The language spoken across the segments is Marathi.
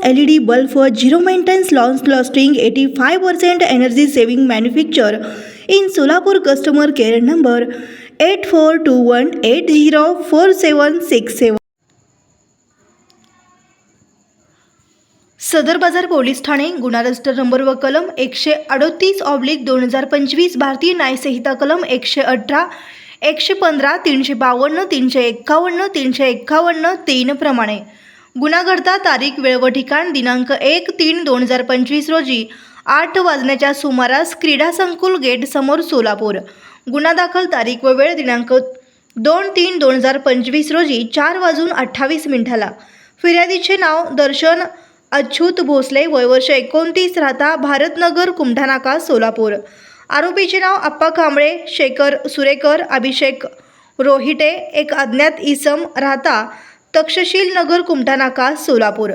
LED bulb for zero maintenance long lasting 85% energy saving manufacture in Solapur. Customer care number 8421804767. सदर बाजार पोलीस ठाणे गुन्हा रजिस्टर नंबर व कलम 138/2025 भारतीय न्याय संहिता कलम 118, 115, 352, 351, 351 3 प्रमाणे गुन्हा घडता तारीख, वेळ व ठिकाण दिनांक 1/3/2025 रोजी 8 वाजण्याच्या सुमारास क्रीडा संकुल गेट समोर सोलापूर. गुन्हा दाखल तारीख व वेळ दिनांक 2/3/2025 रोजी 4:28 फिर्यादीचे नाव दर्शन अच्युत भोसले, वय वर्ष 29, राहता भारतनगर, कुमठानाका, सोलापूर. आरोपीचे नाव अप्पा कांबळे, शेखर सुरेकर, अभिषेक रोहिटे, एक अज्ञात इसम, राहता तक्षशील नगर, कुमठानाका, सोलापूर.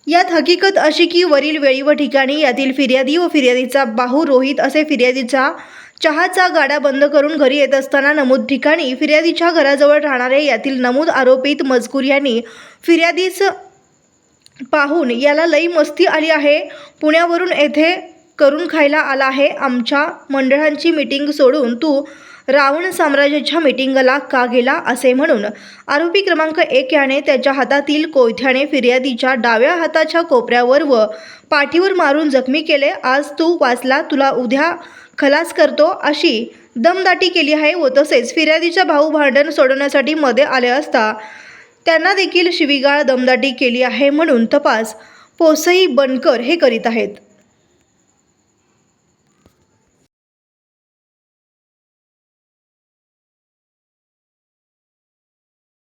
यात हकीकत अशी की वरील वेळी व ठिकाणी यातील फिर्यादी व फिर्यादीचा भाऊ रोहित असे फिर्यादीचा चहाचा गाडा बंद करून घरी येत असताना नमूद ठिकाणी फिर्यादीच्या घराजवळ राहणारे यातील नमूद आरोपित मजकूर यांनी फिर्यादीस पाहून याला लई मस्ती आली आहे, पुण्यावरून येथे करून खायला आला आहे, आमच्या मंडळांची मीटिंग सोडून तू रावण साम्राज्याच्या मीटिंगला का गेला असे म्हणून आरोपी क्रमांक 1 याने त्याच्या हातातील कोयत्याने फिर्यादीच्या डाव्या हाताच्या कोपऱ्यावर व पाठीवर मारून जखमी केले. आज तू वाचला, तुला उद्या खलास करतो अशी दमदाटी केली आहे व तसेच फिर्यादीचा भाऊ भांडण सोडवण्यासाठी मध्ये आले असता त्यांना देखील शिवीगाळ दमदाटी केली आहे म्हणून तपास पोसई बनकर हे करीत आहेत.